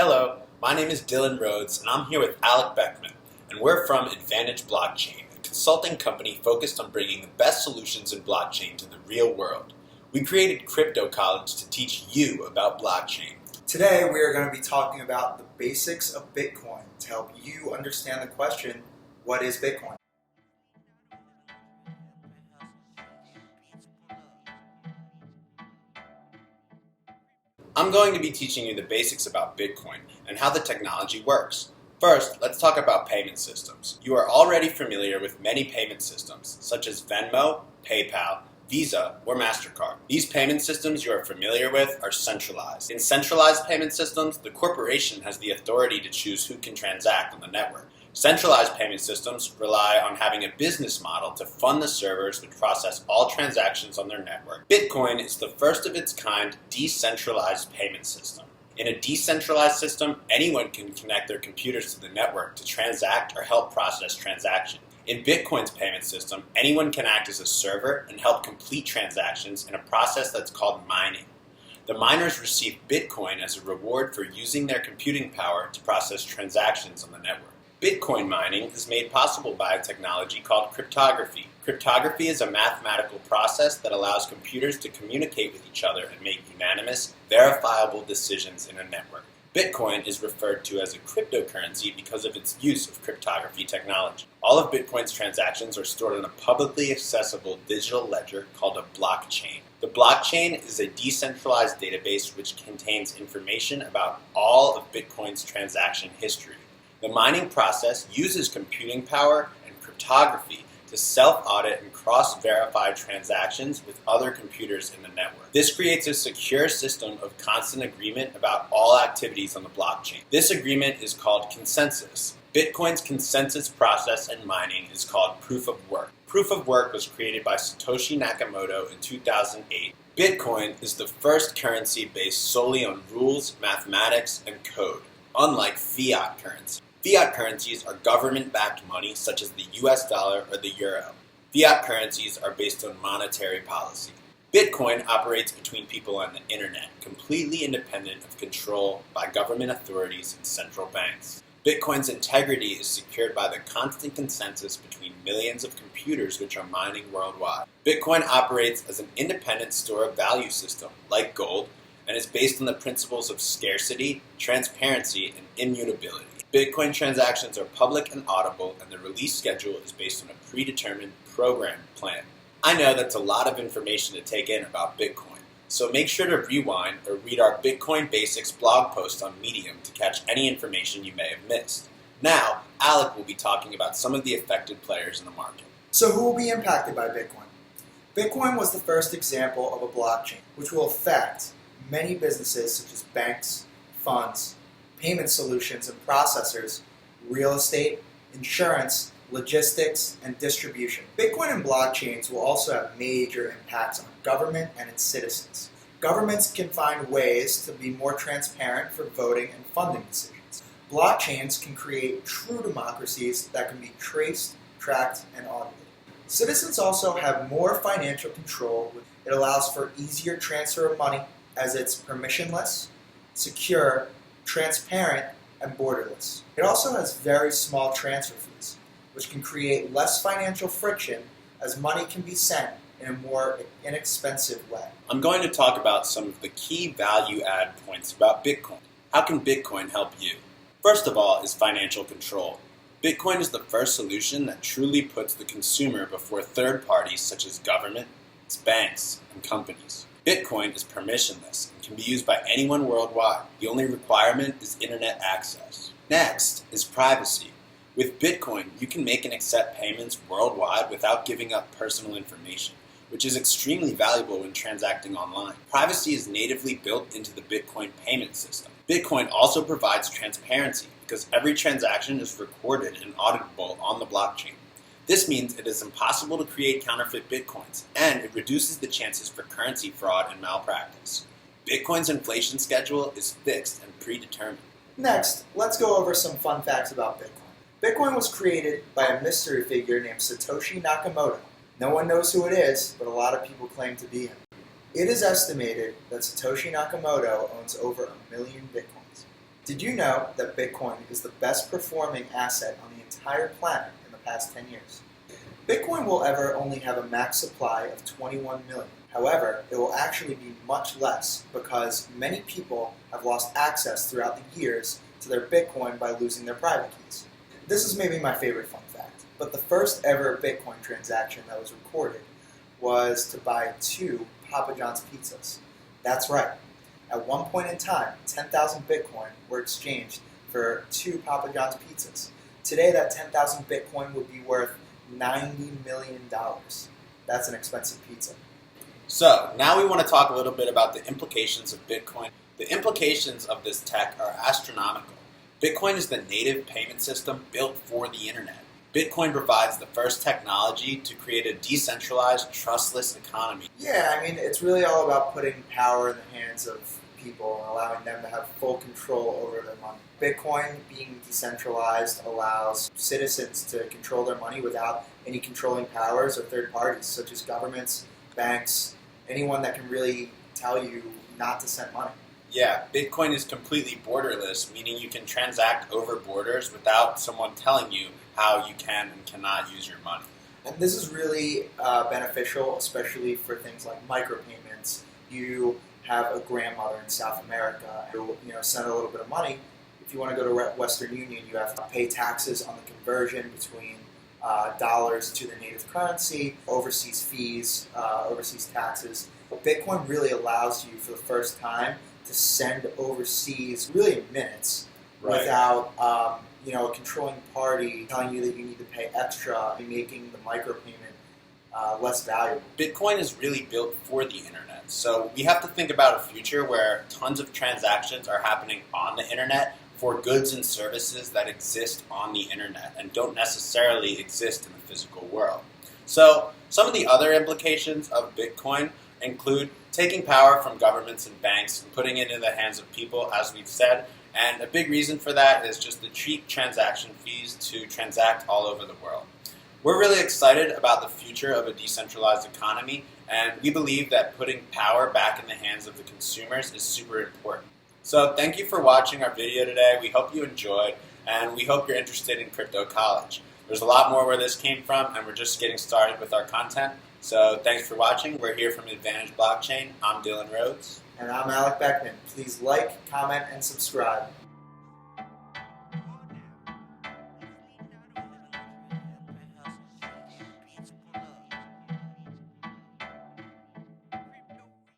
Hello, my name is Rhodes, and I'm here with Alec Beckman, and we're from Advantage Blockchain, a consulting company focused on bringing the best solutions in blockchain to the real world. We created Crypto College to teach you about blockchain. Today we are going to be talking about the basics of Bitcoin to help you understand the question, what is Bitcoin? I'm going to be teaching you the basics about Bitcoin and how the technology works. First, let's talk about payment systems. You are already familiar with many payment systems, such as Venmo, PayPal, Visa, or MasterCard. These payment systems you are familiar with are centralized. In centralized payment systems, the corporation has the authority to choose who can transact on the network. Centralized payment systems rely on having a business model to fund the servers which process all transactions on their network. Bitcoin is the first of its kind decentralized payment system. In a decentralized system, anyone can connect their computers to the network to transact or help process transactions. In Bitcoin's payment system, anyone can act as a server and help complete transactions in a process that's called mining. The miners receive Bitcoin as a reward for using their computing power to process transactions on the network. Bitcoin mining is made possible by a technology called cryptography. Cryptography is a mathematical process that allows computers to communicate with each other and make unanimous, verifiable decisions in a network. Bitcoin is referred to as a cryptocurrency because of its use of cryptography technology. All of Bitcoin's transactions are stored in a publicly accessible digital ledger called a blockchain. The blockchain is a decentralized database which contains information about all of Bitcoin's transaction history. The mining process uses computing power and cryptography to self-audit and cross-verify transactions with other computers in the network. This creates a secure system of constant agreement about all activities on the blockchain. This agreement is called consensus. Bitcoin's consensus process in mining is called proof of work. Proof of work was created by Satoshi Nakamoto in 2008. Bitcoin is the first currency based solely on rules, mathematics, and code, unlike fiat currency. Fiat currencies are government-backed money such as the US dollar or the euro. Fiat currencies are based on monetary policy. Bitcoin operates between people on the internet, completely independent of control by government authorities and central banks. Bitcoin's integrity is secured by the constant consensus between millions of computers which are mining worldwide. Bitcoin operates as an independent store of value system, like gold, and is based on the principles of scarcity, transparency, and immutability. Bitcoin transactions are public and audible, and the release schedule is based on a predetermined program plan. I know that's a lot of information to take in about Bitcoin, so make sure to rewind or read our Bitcoin Basics blog post on Medium to catch any information you may have missed. Now, Alec will be talking about some of the affected players in the market. So who will be impacted by Bitcoin? Bitcoin was the first example of a blockchain, which will affect many businesses such as banks, funds, payment solutions and processors, real estate, insurance, logistics, and distribution. Bitcoin and blockchains will also have major impacts on government and its citizens. Governments can find ways to be more transparent for voting and funding decisions. Blockchains can create true democracies that can be traced, tracked, and audited. Citizens also have more financial control. It allows for easier transfer of money as it's permissionless, secure, transparent, and borderless. It also has very small transfer fees, which can create less financial friction as money can be sent in a more inexpensive way. I'm going to talk about some of the key value-add points about Bitcoin. How can Bitcoin help you? First of all is financial control. Bitcoin is the first solution that truly puts the consumer before third parties such as governments, banks, and companies. Bitcoin is permissionless and can be used by anyone worldwide. The only requirement is internet access. Next is privacy. With Bitcoin, you can make and accept payments worldwide without giving up personal information, which is extremely valuable when transacting online. Privacy is natively built into the Bitcoin payment system. Bitcoin also provides transparency because every transaction is recorded and auditable on the blockchain. This means it is impossible to create counterfeit Bitcoins, and it reduces the chances for currency fraud and malpractice. Bitcoin's inflation schedule is fixed and predetermined. Next, let's go over some fun facts about Bitcoin. Bitcoin was created by a mystery figure named Satoshi Nakamoto. No one knows who it is, but a lot of people claim to be him. It is estimated that Satoshi Nakamoto owns over 1 million Bitcoins. Did you know that Bitcoin is the best performing asset on the entire planet in the past 10 years? Bitcoin will ever only have a max supply of 21 million. However, it will actually be much less because many people have lost access throughout the years to their Bitcoin by losing their private keys. This is maybe my favorite fun fact, but the first ever Bitcoin transaction that was recorded was to buy 2 Papa John's pizzas. That's right. At one point in time, 10,000 Bitcoin were exchanged for 2 Papa John's pizzas. Today, that 10,000 Bitcoin would be worth $90 million. That's an expensive pizza. So, now we want to talk a little bit about the implications of Bitcoin. The implications of this tech are astronomical. Bitcoin is the native payment system built for the internet. Bitcoin provides the first technology to create a decentralized, trustless economy. Yeah, I mean, it's really all about putting power in the hands of people and allowing them to have full control over their money. Bitcoin being decentralized allows citizens to control their money without any controlling powers or third parties, such as governments, banks, anyone that can really tell you not to send money. Yeah, Bitcoin is completely borderless, meaning you can transact over borders without someone telling you how you can and cannot use your money. And this is really beneficial, especially for things like micropayments. You have a grandmother in South America who send a little bit of money. If you want to go to Western Union, you have to pay taxes on the conversion between dollars to the native currency, overseas fees, overseas taxes. Bitcoin really allows you, for the first time, to send overseas really in minutes without a controlling party telling you that you need to pay extra and making the micropayment less valuable. Bitcoin is really built for the internet, so we have to think about a future where tons of transactions are happening on the internet for goods and services that exist on the internet and don't necessarily exist in the physical world. So some of the other implications of Bitcoin include taking power from governments and banks and putting it in the hands of people, as we've said, and a big reason for that is just the cheap transaction fees to transact all over the world. We're really excited about the future of a decentralized economy, and we believe that putting power back in the hands of the consumers is super important. So thank you for watching our video today. We hope you enjoyed, and we hope you're interested in Crypto College. There's a lot more where this came from, and we're just getting started with our content. So thanks for watching. We're here from Advantage Blockchain. I'm Dylan Rhodes. And I'm Alec Beckman. Please like, comment, and subscribe.